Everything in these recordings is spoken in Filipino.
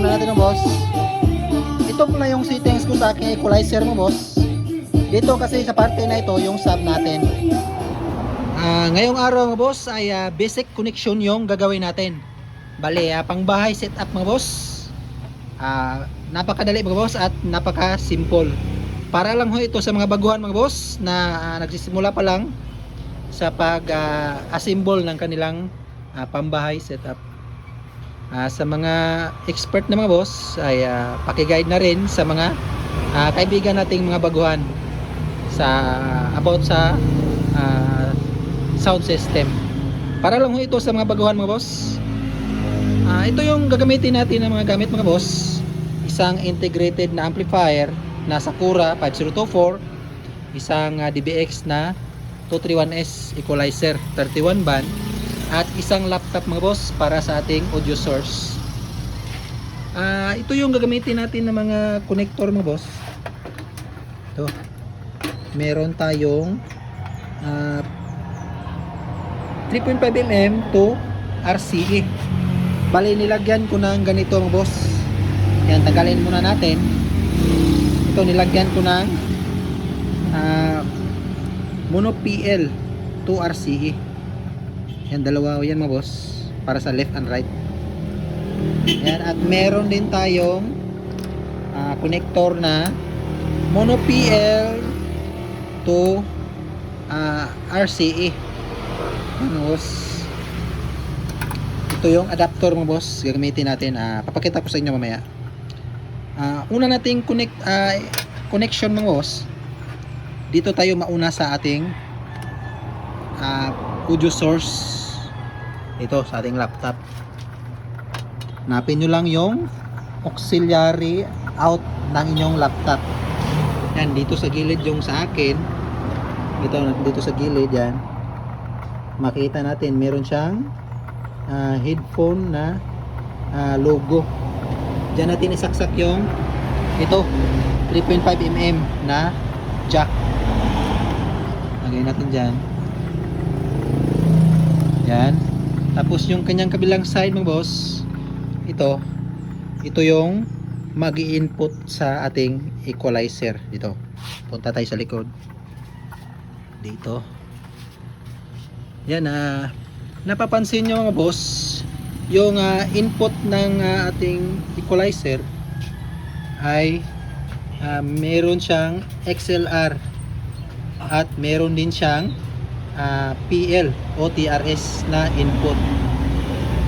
Na natin boss. Ito pala yung settings ko sa aking equalizer mo boss. Dito kasi sa parte na ito yung sub natin. Ngayong araw mga boss ay basic connection yung gagawin natin. Bale, pang bahay setup mga boss. Napakadali mga boss at napaka simple. Para lang ho ito sa mga baguhan mga boss na nagsisimula pa lang sa pag assemble ng kanilang pambahay setup. Sa mga expert na mga boss ay paki-guide na rin sa mga kaibigan nating mga baguhan sa about sa sound system. Para lang ho ito sa mga baguhan mga boss. Ito yung gagamitin natin ng mga gamit mga boss. Isang integrated na amplifier na Sakura 5024, isang DBX na 231S equalizer 31 band, at isang laptop mga boss para sa ating audio source. Ito yung gagamitin natin ng mga connector mga boss. Ito. Meron tayong 3.5mm to RCA. Bali nilagyan ko ng ganito mga boss. Yan, tanggalin muna natin. Ito nilagyan ko ng mono PL to RCA. Yan, dalawa yan mga boss para sa left and right. Yan, at meron din tayong connector na mono PL to RCA. Yan boss. Ito yung adapter mga boss gagamitin natin. Papakita ko sa inyo mamaya. Una nating connection mga boss. Dito tayo mauna sa ating audio source. Ito sa ating laptop. Hanapin nyo lang yung auxiliary out ng inyong laptop. Yan, dito sa gilid yung sa akin. Dito sa gilid yan. Makita natin meron siyang headphone na logo. Diyan natin isaksak yung ito 3.5mm na jack. Lagay natin dyan. Yan. Tapos yung kanyang kabilang side mga boss, ito yung mag-i-input sa ating equalizer. Dito. Punta tayo sa likod. Dito. Yan, napapansin nyo mga boss, yung input ng ating equalizer ay meron siyang XLR at meron din siyang PL o TRS na input.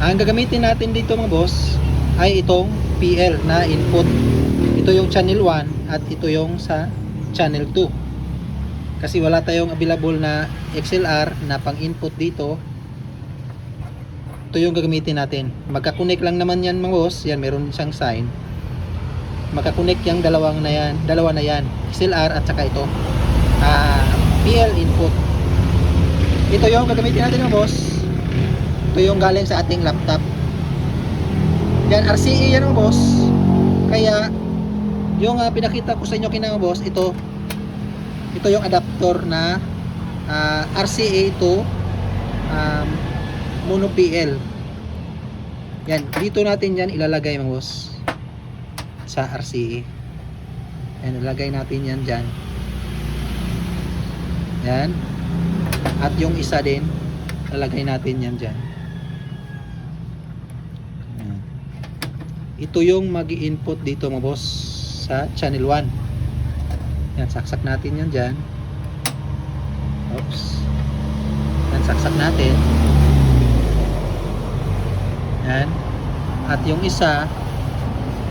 Ang gagamitin natin dito mga boss ay itong PL na input. Ito yung channel 1 at ito yung sa channel 2. Kasi wala tayong available na XLR na pang input dito. Ito yung gagamitin natin. Magka-connect lang naman yan mga boss. Yan, meron siyang sign. Magka-connect yung dalawa na yan. XLR at saka ito. PL input. Ito yung gagamitin natin mga boss. Ito yung galing sa ating laptop. Yan, RCA yan mga boss. Kaya yung pinakita ko sa inyo kinang mga boss, ito yung adapter na RCA to mono PL. Yan, dito natin yan ilalagay mga boss sa RCA. Yan, ilalagay natin yan dyan. Yan. At yung isa din ilalagay natin yan dyan. Yan. Ito yung mag-i-input dito mga boss sa channel 1. Yan, saksak natin yan dyan. Oops. Yan, saksak natin. Yan. At yung isa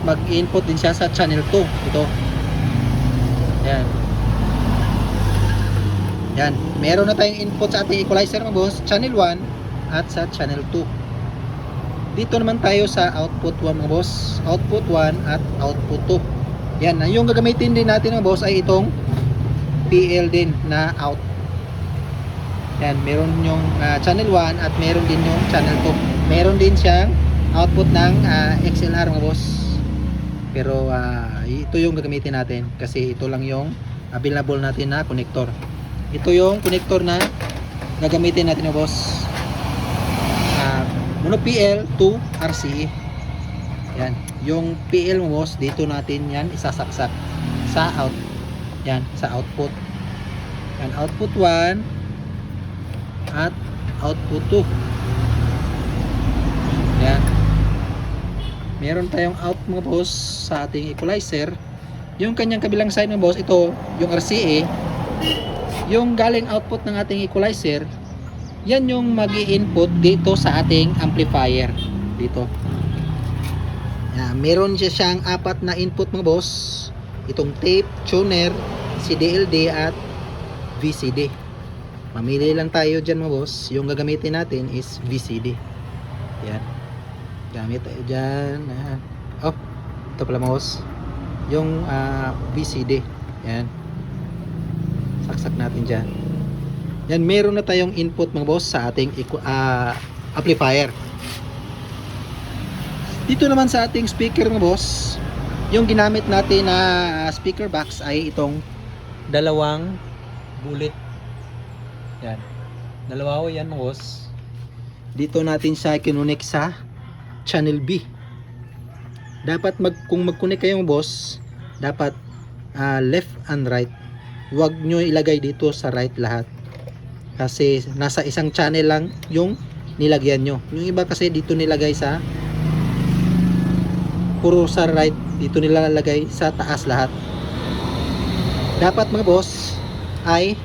mag-input din siya sa channel 2. Ito. Yan. Yan. Meron na tayong input sa ating equalizer mga boss. Channel 1 at sa channel 2. Dito naman tayo sa output 1 mga boss. Output 1 at output 2. Yan. Yung gagamitin din natin mga boss ay itong PL din na out. Yan. Meron yung channel 1 at meron din yung channel 2. Meron din siyang output ng XLR mga boss. Pero ito yung gagamitin natin kasi ito lang yung available natin na connector. Ito yung connector na gagamitin natin mga boss. Mono PL to RCA. Yan. yung PL mo boss, dito natin yan isasaksak sa yan, sa output. Yan, output 1 at output 2. Yan. Meron tayong out mga boss sa ating equalizer. Yung kanyang kabilang side mga boss, ito yung RCA. Yung galing output ng ating equalizer, yan yung magi-input dito sa ating amplifier dito. Yan, meron siyang 4 na input mga boss. Itong tape, tuner, CDLD at VCD. Mamili lang tayo dyan mga boss. Yung gagamitin natin is VCD. Yan. Gamit tayo dyan. Oh, ito pala mga boss. Yung VCD. Yan. Saksak natin dyan. Yan, meron na tayong input mga boss sa ating amplifier. Dito naman sa ating speaker mga boss, yung ginamit natin na speaker box ay itong dalawang bullet. Yan. Dalawa yan mga boss. Dito natin siya kinunik sa channel B. Dapat kung mag-connect kayo mga boss, dapat left and right. Huwag nyo ilagay dito sa right lahat. Kasi nasa isang channel lang yung nilagyan nyo. Yung iba kasi dito nilagay sa puro sa right, dito nilalagay sa taas lahat. Dapat mga boss ay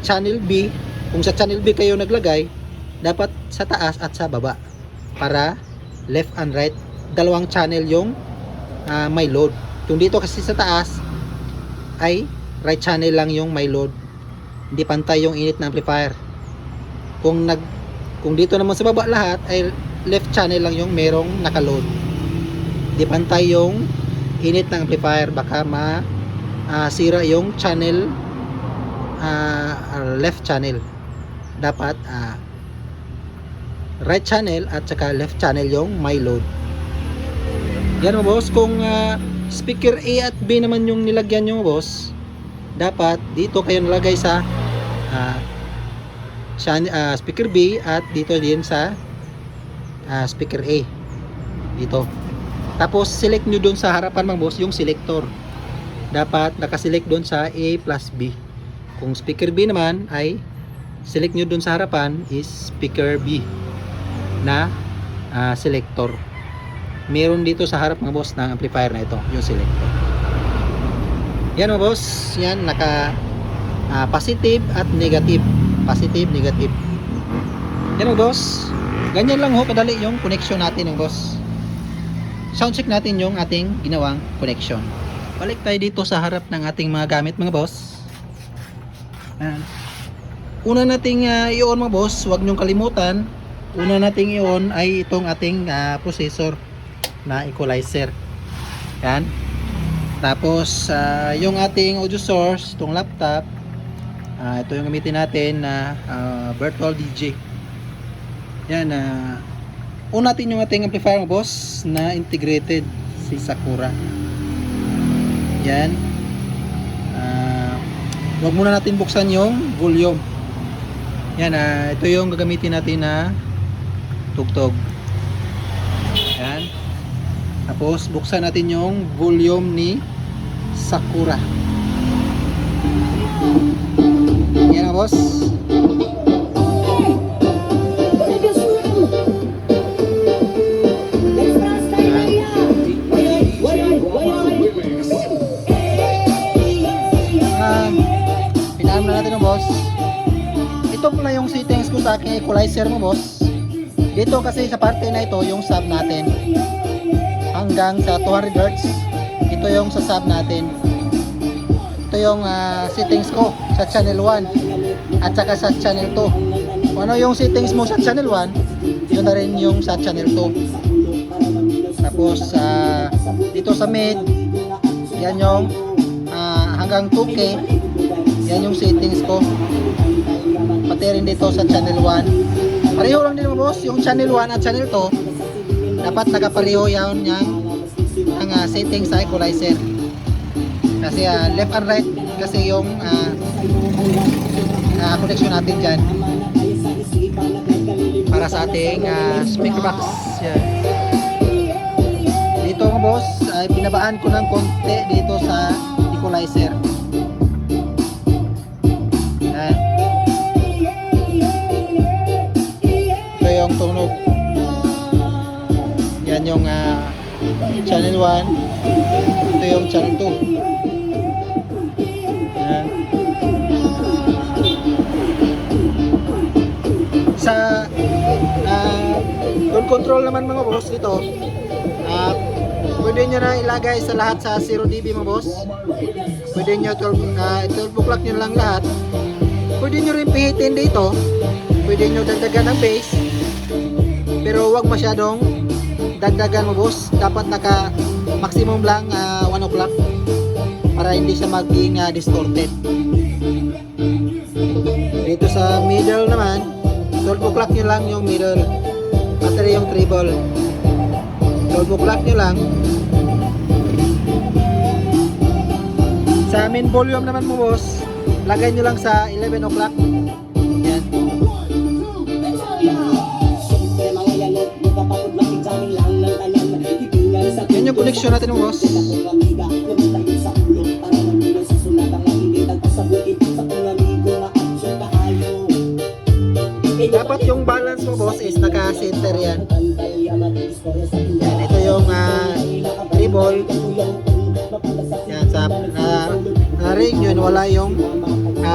channel B. Kung sa channel B kayo naglagay, dapat sa taas at sa baba, para left and right, dalawang channel yung may load. Kung dito kasi sa taas ay right channel lang yung may load, hindi pantay yung init ng amplifier. Kung dito naman sa baba lahat ay left channel lang yung merong nakaload, hindi pantay yung init ng amplifier, baka sira yung channel, left channel. Dapat right channel at saka left channel yung may load. Yan mga boss. Kung speaker A at B naman yung nilagyan nyo boss, dapat dito kayo nalagay sa speaker B at dito din sa speaker A dito. Tapos select nyo dun sa harapan mga boss yung selector, dapat nakaselect dun sa A plus B. Kung speaker B naman ay select nyo dun sa harapan is speaker B na selector. Meron dito sa harap mga boss ng amplifier na ito yung selector. Yan mga boss, yan naka positive at negative, positive, negative. Yan mga boss, ganyan lang ho kadali yung connection natin mga boss. Sound check natin yung ating ginawang connection. Balik tayo dito sa harap ng ating mga gamit mga boss. Yan. Una nating i-on mga boss, huwag nyong kalimutan. Una nating i-on ay itong ating processor na equalizer. Yan. Tapos yung ating audio source, itong laptop, ito yung gamitin natin na virtual DJ. Yan. Una natin yung ating amplifier mga boss na integrated si Sakura. Yan. Huwag muna natin buksan yung volume. Yan. Ito yung gagamitin natin na tugtog. Yan. Tapos buksan natin yung volume ni Sakura. Yan na boss. Pinaan na natin ng boss. Ito pala yung settings ko sa aking equalizer mo boss. Dito kasi sa parte na ito yung sub natin hanggang sa 200 Hz. Ito yung sa sub natin. Ito yung settings ko sa channel 1 at saka sa channel 2. Kung ano yung settings mo sa channel 1, yun na rin yung sa channel 2. Tapos dito sa mid, yan yung hanggang 2K, yan yung settings ko. Pati rin dito sa channel 1. Pareho lang din mga boss, yung channel 1 at channel 2 dapat nakapareho yan ang settings sa equalizer. Kasi left and right kasi yung connection natin dyan para sa ating speaker box. Yan. mga boss ay pinabaan ko ng konti dito sa equalizer. Yan. Ito yung tunog. Yan yung channel 1. Ito yung channel 2. Yan. Sa tone control naman mga boss dito, pwede nyo na ilagay sa lahat sa 0 dB mga boss. Pwede nyo 12 o'clock nyo lang lahat. Pwede nyo rin pihitin dito. Pwede nyo dagdagan ng bass, pero wag masyadong dagdagan mga boss. Dapat naka maximum lang 1 o'clock para hindi siya maging distorted. Dito sa middle naman, 12 o'clock nyo lang yung middle, pati yung treble. 12 o'clock nyo lang. Sa main volume naman mo boss, lagay nyo lang sa 11 o'clock. Yan. Yan yung connection natin mo boss. Dapat yung balance mo boss is naka-center yan. Yan, ito yung treble. Yan, sa ring yun, wala yung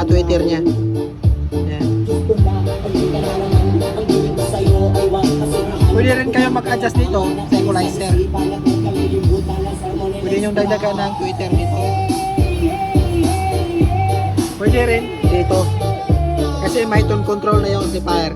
tweeter nya. Yan. Pwede rin kayo mag-adjust dito sa equalizer. Pwede nyo dagdagan ng tweeter dito. Pwede rin dito. Kasi may tone control na yung amplifier.